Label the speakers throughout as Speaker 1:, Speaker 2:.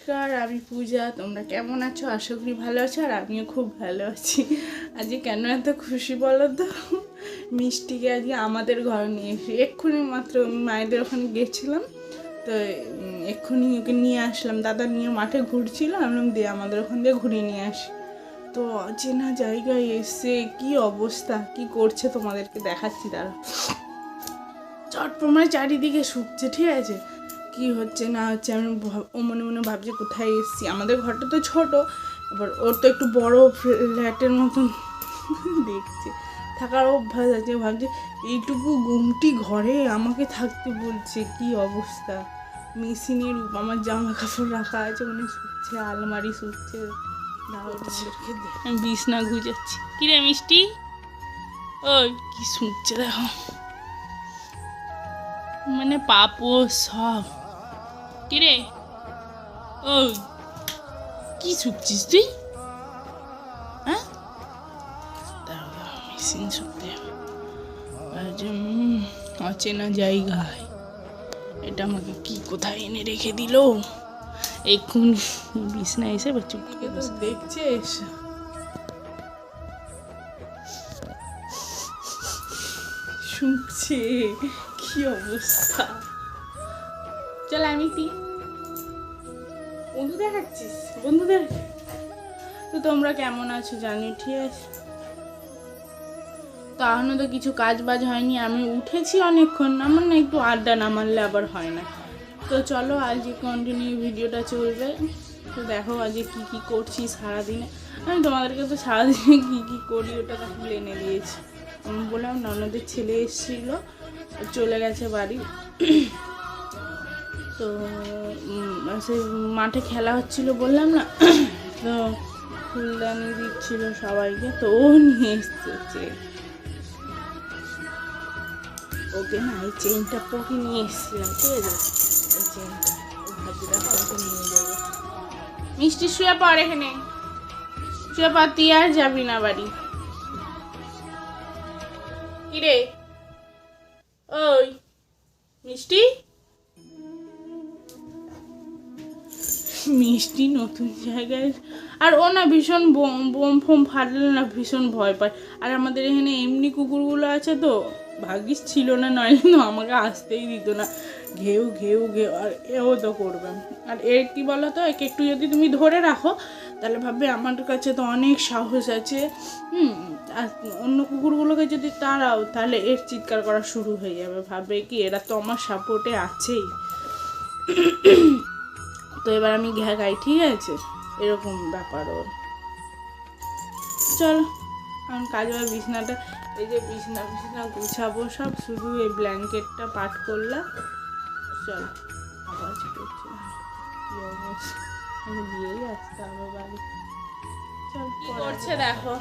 Speaker 1: নমস্কার, আমি পূজা। তোমরা কেমন আছো? আশা করি ভালো আছো, আর আমিও খুব ভালো আছি। আজকে কেন এত খুশি বলো তো? মিষ্টিকে আজকে আমাদের ঘরে নিয়ে এসে এক্ষুনি মাত্র আমি মায়েদের ওখানে গেছিলাম, তো এক্ষুনি ওকে নিয়ে আসলাম। দাদা নিয়ে মাঠে ঘুরছিল, আমি দিয়ে আমাদের ওখান দিয়ে ঘুরিয়ে নিয়ে আসি। তো অচেনা জায়গায় এসে কি অবস্থা, কি করছে তোমাদেরকে দেখাচ্ছি। তারা চটপ্রমায় চারিদিকে শুকছে, ঠিক আছে? কি হচ্ছে না হচ্ছে আমি ও মনে মনে ভাবছি কোথায় এসেছি। আমাদের ঘরটা তো ছোট, এবার ওর তো একটু বড় ফ্ল্যাটের মতন দেখছি, থাকার অভ্যাস আছে। ভাবছি এইটুকু গুমটি ঘরে আমাকে থাকতে বলছে, কি অবস্থা। মেশিনের আমার জামা কাপড় রাখা আছে, মানে শুকছে, আলমারি শুকছে। আমি বিছনা গুজাচ্ছি। কিরে মিষ্টি, ওই কি শুকছে দেখো, মানে পাপো সব। কিরে ওই কি শুকছিস তুই? হ্যাঁ, মেশিন শুকতে অচেনা জায়গায় এটা আমাকে কি কোথায় এনে রেখে দিল। এক্ষুনি বিছনা এসে চুপ করে দেখছিস শুকছে, কি অবস্থা। চল আমি বন্ধু দেখাচ্ছিস, বন্ধুদের। তো তোমরা কেমন আছো জানি, ঠিক আছে? তো এখনো তো কিছু কাজ বাজ হয়নি, আমি উঠেছি অনেকক্ষণ, আমার না একটু আড্ডা না মারলে আবার হয় না। তো চলো আজকে কন্টিনিউ ভিডিওটা চলবে। তো দেখো আজকে কী কী করছি সারাদিনে। আমি তোমাদেরকে তো সারাদিনে কী কী করি ওটা তাকে এনে দিয়েছি। আমি বললাম ননদের ছেলে এসেছিল, চলে গেছে বাড়ি। তো সেই মাঠে খেলা হচ্ছিল বললাম না, তো ফুলদানি দিচ্ছিল সবাইকে, তো ও নিয়ে এসছে। ওকে না এই চেনটা পকে নিয়ে এসেছিলাম, ঠিক আছে? এই চেনটা ও ভাবিরা ওকে নিয়ে যাবে। মিষ্টি শুয়ে পড়, এখানে শুয়ে পড়, তুই আর যাবি না বাড়ি। কিরে ওই মিষ্টি, মিষ্টি নতুন জায়গায়, আর ও না ভীষণ বোম ফোম ফাটলে না ভীষণ ভয় পায়। আর আমাদের এখানে এমনি কুকুরগুলো আছে, তো ভাগ্যিস ছিল না, নয় কিন্তু আমাকে আসতেই দিত না। ঘেউ ঘেউ ঘেউ, আর এও তো করবে। আর এর কি বলো তো, একে একটু যদি তুমি ধরে রাখো তাহলে ভাববে আমার কাছে তো অনেক সাহস আছে। আর অন্য কুকুরগুলোকে যদি তাড়াও তাহলে এর চিৎকার করা শুরু হয়ে যাবে, ভাববে কি এরা তো আমার সাপোর্টে আছেই। তো এবার আমি গাই, ঠিক আছে? এরকম ব্যাপার ওর। চল এখন কাজ হয়। বিছনাটা, এই যে বিছনা গুছাবো সব, শুধু এই ব্ল্যাঙ্কেটটা পাট করলাম। চল আওয়াজ করছি, কি অবস্থা, আমি দিয়েই আসতে হবে বাড়ি। কি করছে দেখো,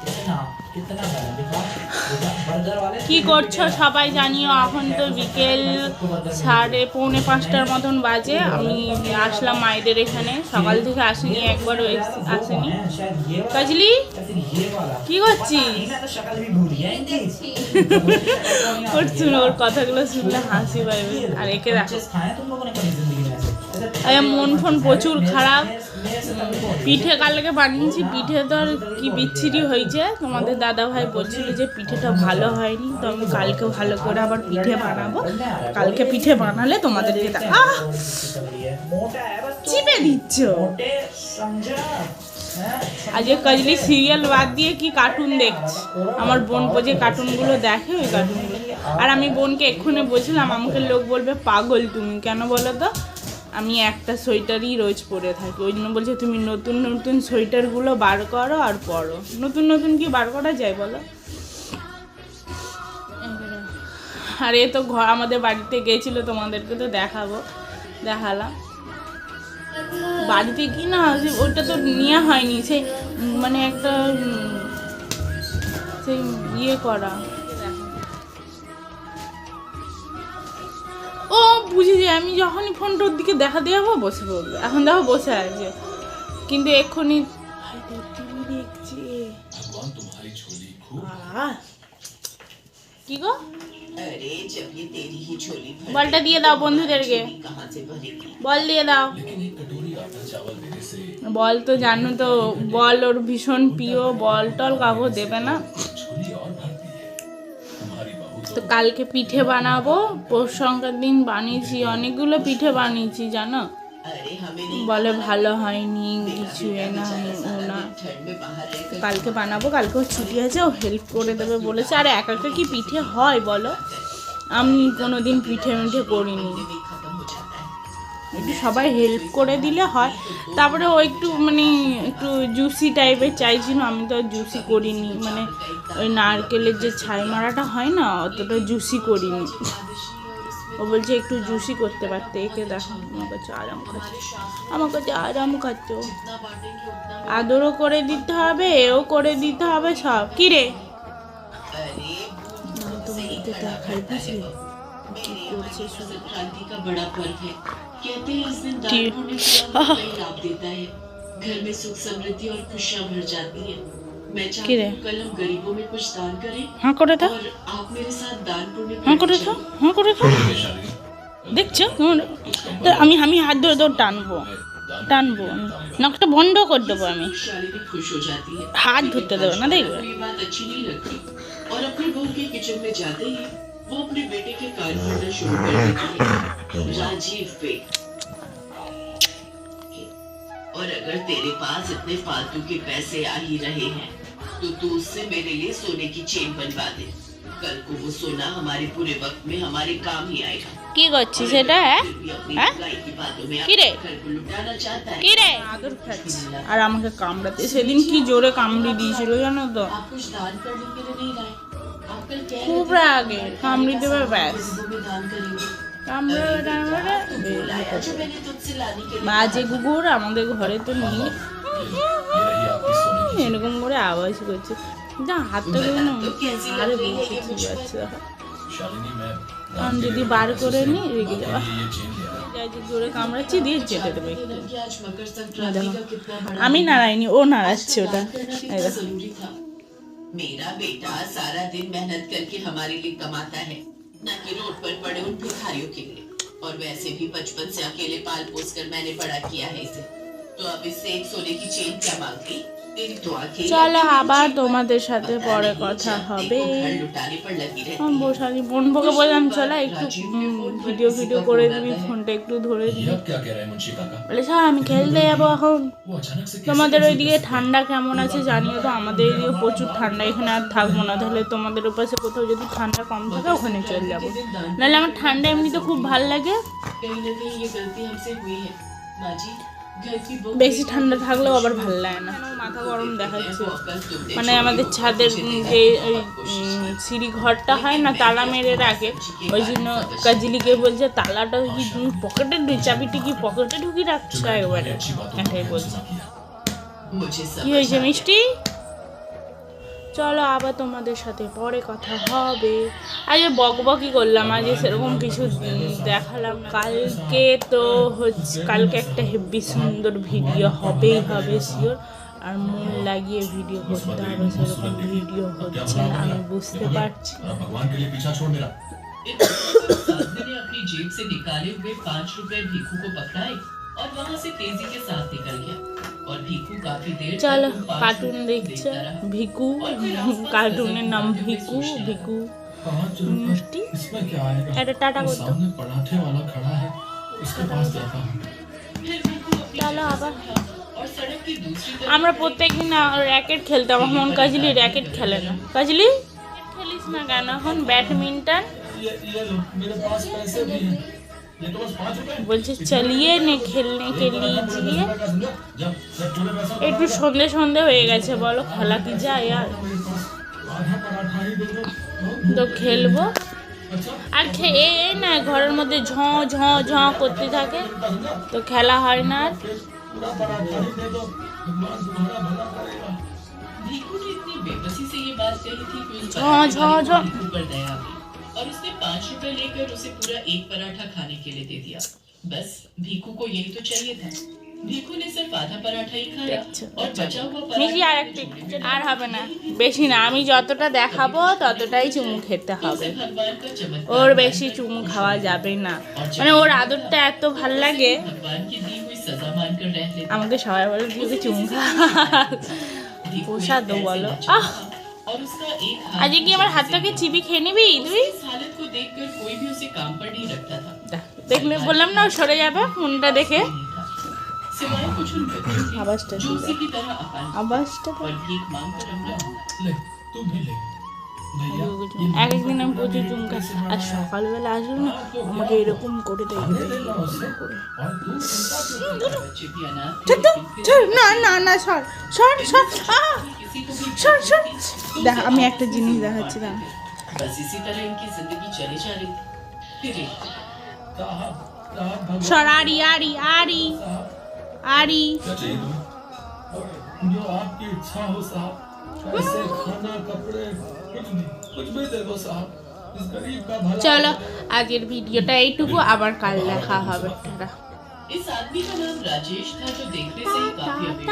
Speaker 1: কি করছো সবাই জানিও। এখন তো বিকেল 4:45 মতন বাজে। আমি আসলাম মায়েদের এখানে, সকাল থেকে আসিনি, একবারও আসেনি। কাজলি কি করছিস? ওর কথাগুলো শুনলে হাসি পাইবে। আর একে দেখো, মন ফোন প্রচুর খারাপ। পিঠে কালকে বানিয়েছি, পিঠে তো আর কি বিচ্ছিরি হয়েছে। তোমাদের দাদা ভাই বলছিল যে পিঠেটা ভালো হয়নি, তো আমি কালকে ভালো করে আবার পিঠে বানাবো। কালকে পিঠে বানালে তোমাদেরকে চিপে দিচ্ছ। আজকে কাজলি সিরিয়াল বাদ দিয়ে কি কার্টুন দেখছে। আমার বোন যে কার্টুনগুলো দেখে, ওই কার্টুনগুলো। আর আমি বোনকে এক্ষুনি বলছিলাম, আমাকে লোক বলবে পাগল তুমি, কেন বলো তো? আমি একটা সোয়েটারই রোজ পরে থাকি, ওই জন্য বলছে তুমি নতুন নতুন সোয়েটারগুলো বার করো আর পরো। নতুন নতুন কি বার করা যায় বলো? আর এ তো আমাদের বাড়িতে গেছিলো, তোমাদেরকে তো দেখালাম। বাড়িতে কি না, ওটা তো নেওয়া হয়নি, সেই মানে একটা সেই ইয়ে করা। ও বুঝেছি, আমি যখনই ফোনটার দিকে দেখা দেবো বসে পড়বে। এখন দেখো বসে আছে, কিন্তু এক্ষুনি টিভি দেখছি। কি গো
Speaker 2: अरे जब ये तेरी ही झोली भर
Speaker 1: বলটা দিয়ে দাও বন্ধুদেরকে
Speaker 2: गई, कहाँ से भरेगी?
Speaker 1: বল দিয়ে দাও বল তো জানো তো বল ওর ভীষণ প্রিয় বল টল কাউকে দেবে না তো কালকে পিঠে বানাবো পৌষ সংক্রান্তির দিন বানিয়েছি অনেকগুলো পিঠে বানিয়েছি জানো
Speaker 2: अरे हमें नहीं
Speaker 1: বলে ভালো হয়নি কিছু এ না ও না
Speaker 2: ठंड में बाहर रहकर
Speaker 1: কালকে বানাবো কালকে ওর ছুটি আছে ও হেল্প করে দেবে বলেছে আর একা একা কি পিঠে হয় বলো আমি কোনোদিন পিঠে মিঠে করিনি
Speaker 2: भी खत्म हो जाता है।
Speaker 1: একটু সবাই হেল্প করে দিলে হয় তারপরে ও একটু মানে একটু জুসি টাইপের চাইছিল আমি তো জুসি করিনি মানে ওই নারকেলের যে ছাই মারাটা হয় না অতটা জুসি করিনি ও বলছে একটু জুসি করতে পারতে একে দেখো আমার কাছে আরাম খাচ্ছে আমার কাছে আরাম খাচ্ছ আদরও করে দিতে হবে এও করে দিতে হবে সব কি রে তোমাদেরকে দেখাই বুঝলি কি করছে সব
Speaker 2: क्रांति का बड़ा पर्व है। कहते हैं इस दिन दान पुण्य का कई लाभ देता है। घर में सुख समृद्धि और खुशियां भर जाती हैं। मैं चाहती हूँ कल हम गरीबों में कुछ दान करें
Speaker 1: हाँ करे था
Speaker 2: और आप मेरे साथ दान पुण्य
Speaker 1: हाँ करे था हाँ करे था দেখছো তো আমি হাত ধরে ধরে টানবো টানবো আমি নাকটা বন্ধ করে দেবো আমি
Speaker 2: शालिनी खुश हो जाती है।
Speaker 1: হাত ধরতে দেবো না দেখবে
Speaker 2: ये बात अच्छी नहीं लगती और अपनी बहू के किचन में जाते ही वो अपने बेटे के कान पकड़ना शुरू कर देती है। राजीव पे और अगर तेरे पास इतने फालतू के पैसे आ ही रहे हैं तो तू उससे मेरे लिए सोने की चेन बनवा दे। कल को वो सोना हमारे पूरे वक्त में हमारे काम ही आएगा।
Speaker 1: কি করছিস এটা হ্যাঁ
Speaker 2: फिर भी अपनी
Speaker 1: हाँ?
Speaker 2: बुराई की बातों में
Speaker 1: की रे?
Speaker 2: अपने घर को लुटाना चाहता है।
Speaker 1: কি রে আদর খাচ্ছি আর আমাকে কামড়াতে সেদিন কি জোরে কামড়ি দিয়েছিল জানো তো
Speaker 2: आप कुछ दान करने के लिए नहीं लाए। आप कल कह रहे
Speaker 1: খুব
Speaker 2: थे
Speaker 1: রাগে কামড়ি দেবে ব্যাস
Speaker 2: गरीबों में दान करेंगे।
Speaker 1: কামড়ে টামড়ে
Speaker 2: बुलाया जो मैंने तुझसे लाने के लिए
Speaker 1: বাজে কুকুর আমাদের ঘরে তো নেই এরকম করে আওয়াজ করছে যা হাতটা করে না আরে বলছে ঠিক আছে আমি যদি বার করে নি রেগে যাওয়া যাই যে জোরে কামড়াচ্ছি দিয়ে চেটে দেবো একটু
Speaker 2: कि आज मकर संक्रांति का कितना बड़ा
Speaker 1: আমি नारायणी ও নাড়াচ্ছে ওটা এই দেখো
Speaker 2: जरूरी था। मेरा बेटा सारा दिन मेहनत करके हमारे लिए कमाता है न कि रोड पर पड़े उन भिखारियों के लिए। और वैसे भी बचपन से अकेले पाल पोस कर मैंने बड़ा किया है इसे। तो अब इससे एक सोने की चेन क्या मांगती? तेरी तो आंखें
Speaker 1: চলো আবার তোমাদের সাথে পরে কথা হবে
Speaker 2: घर लुटाने पर लगी रहती
Speaker 1: আমি বসালি বোনভোগে বললাম চলো একটু ভিডিও ভিডিও করে দিবি ফোনটা একটু ধরে দিবি
Speaker 3: अब क्या कह रहे हैं मुंशी काका?
Speaker 1: বলে স্যার আমি খেলতে যাবো এখন
Speaker 3: वो अचानक से
Speaker 1: তোমাদের ওইদিকে ঠান্ডা কেমন আছে জানিও তো আমাদের এদিকে প্রচুর ঠান্ডা এখানে আর থাকবো না তাহলে তোমাদের ওপাশে কোথাও যদি ঠান্ডা কম থাকে ওখানে চলে যাবো নাহলে আমার ঠান্ডা এমনিতে খুব ভালো লাগে
Speaker 2: कहीं न कहीं ये गलती हमसे हुई है। माँ जी घर की बहू
Speaker 1: বেশি ঠান্ডা থাকলেও আবার ভালো লাগে না মাথা গরম দেখাচ্ছে মানে আমাদের ছাদের যে ওই সিঁড়ি ঘরটা হয় না তালা মেরে রাখে ওই জন্য কাজলিকে বলছে তালাটা কি তুমি পকেটে চাবিটি কি পকেটে ঢুকি রাখছো একবারে এটাই বলছে
Speaker 2: मुझे सब
Speaker 1: কি হয়েছে মিষ্টি চলো আবার তোমাদের সাথে পরে কথা হবে আজকে বকবকি করলাম আজকে সেরকম কিছু দেখালাম কালকে তো হচ্ছে কালকে একটা হেভি সুন্দর ভিডিও হবেই হবে শিওর আর মন লাগিয়ে ভিডিও করতে হবে সেরকম ভিডিও হচ্ছে না আমি বুঝতে পারছি
Speaker 3: अब भगवान के लिए पीछा छोड़ मेरा।
Speaker 2: मैंने अपनी जेब से निकाले हुए 5 रुपए भीखू को पकड़ाए और वहाँ से तेजी के साथ निकल गया। और भीखू काफी देर तक
Speaker 1: চলো
Speaker 2: उन 5
Speaker 1: কার্টুন
Speaker 2: रुपयों को
Speaker 1: দেখছে
Speaker 2: देखता रहा।
Speaker 1: ভিকু কার্টুনের নাম ভিকু ভিকু
Speaker 3: 5 रुपए
Speaker 1: মিষ্টি
Speaker 3: इसमें क्या आएगा?
Speaker 1: এটা টাটা
Speaker 3: वो
Speaker 1: করতো
Speaker 3: सामने पराठे वाला खड़ा है, उसके पास जाता हूँ।
Speaker 2: फिर भीखू अपनी
Speaker 1: চলো
Speaker 2: जगह
Speaker 1: আবার
Speaker 2: से उठा और सड़क की दूसरी तरफ
Speaker 1: আমরা প্রত্যেকদিন র্যাকেট খেলতাম এখন কাজলি র্যাকেট খেলে না কাজলি খেলিস না কেন এখন ব্যাডমিন্টন
Speaker 3: ये लो, मेरे पास पैसे भी हैं। ये तो बस 5 रुपए।
Speaker 1: বলছে চলিয়ে নে খেলনে কে লিজিয়ে
Speaker 3: जब पूरे पैसा
Speaker 1: একটু সন্ধে সন্ধে হয়ে গেছে বলো খেলা কি যায় আর
Speaker 3: मेरे पास आधा पराठा ही दे दो।
Speaker 1: তো খেলবো
Speaker 3: अच्छा
Speaker 1: আর খেয়ে না ঘরের মধ্যে ঝঁ ঝঁ ঝঁ করতে থাকে তো খেলা হয় না আর
Speaker 3: पूरा पराठा ही दे दो, भगवान तुम्हारा भला करेगा।
Speaker 2: भीखू ने इतनी बेबसी से ये बात कही थी कि उस
Speaker 1: हाँ,
Speaker 2: पराठे
Speaker 1: हाँ,
Speaker 2: वाले
Speaker 1: हाँ।
Speaker 2: भीखू पर दया हुई और उसने 5 रुपए लेकर उसे पूरा एक पराठा खाने के लिए दे दिया। बस भीखू को यही तो चाहिए था। भीखू ने सिर्फ आधा पराठा ही खाया
Speaker 1: अच्छा,
Speaker 2: और बचा हुआ
Speaker 1: মিশি আর একটু আর হবে না, বেশি না, আমি যতটা দেখাবো ততটাই চুমু খেতে হবে,
Speaker 2: भगवान का चमत्कार
Speaker 1: ওর বেশি চুমু খাওয়া যাবে না, মানে ওর আদরটা এত ভাল লাগে,
Speaker 2: भगवान की दी हुई सजा मानकर रह लेता
Speaker 1: আমাকে সবাই বলে দিদি চুমু খা,
Speaker 2: भीखू
Speaker 1: পোষা
Speaker 2: एक
Speaker 1: দো
Speaker 2: ऐसे
Speaker 1: বলো।
Speaker 2: बच्चा
Speaker 1: আহ
Speaker 2: था और उसका एक
Speaker 1: আজকে কি আমার হাতটাকে চিবি খেয়ে নিবি তুই?
Speaker 2: इस हालत को देखकर कोई भी उसे काम पर नहीं रखता था
Speaker 1: দেখলে বললাম না ও সরে যাবে ফোনটা দেখে,
Speaker 2: सिवाय कुछ उन बच्चों के
Speaker 1: আওয়াজটা
Speaker 2: जो उसी की तरह अपान
Speaker 1: আওয়াজটা
Speaker 2: और भीख मांग कर अपना
Speaker 3: ले तू भी ले भैया
Speaker 1: এক একদিন আমি প্রচুর চুমু খাই, আর সকালবেলা আসলে না আমাকে এরকম করে দেয়
Speaker 3: ले लेना उसे और तू चिंता क्यों करता है?
Speaker 2: बच्चे भी अनाथ थे,
Speaker 1: ছাড় তো,
Speaker 2: लेकिन फिर
Speaker 1: ছাড়, না না না সর সর সর, আহ
Speaker 2: किसी को भी
Speaker 1: সর সর, দেখ আমি একটা জিনিস দেখাচ্ছি না,
Speaker 2: बस इसी तरह इनकी जिंदगी चली जा रही फिर एक
Speaker 3: साहब साहब भगवान
Speaker 1: সর, আরি आरी आरी
Speaker 3: साहब
Speaker 1: आरी,
Speaker 3: क्या चाहिए तुम्हें जो आपकी इच्छा हो साहब पैसे खाना कपड़े कुछ भी दे दो साहब इस गरीब का भला
Speaker 1: চলো আজকের ভিডিওটা এইটুকু, আবার কাল দেখা হবে, টাটা।
Speaker 2: इस आदमी का नाम राजेश था जो देखने से ही काफी अमीर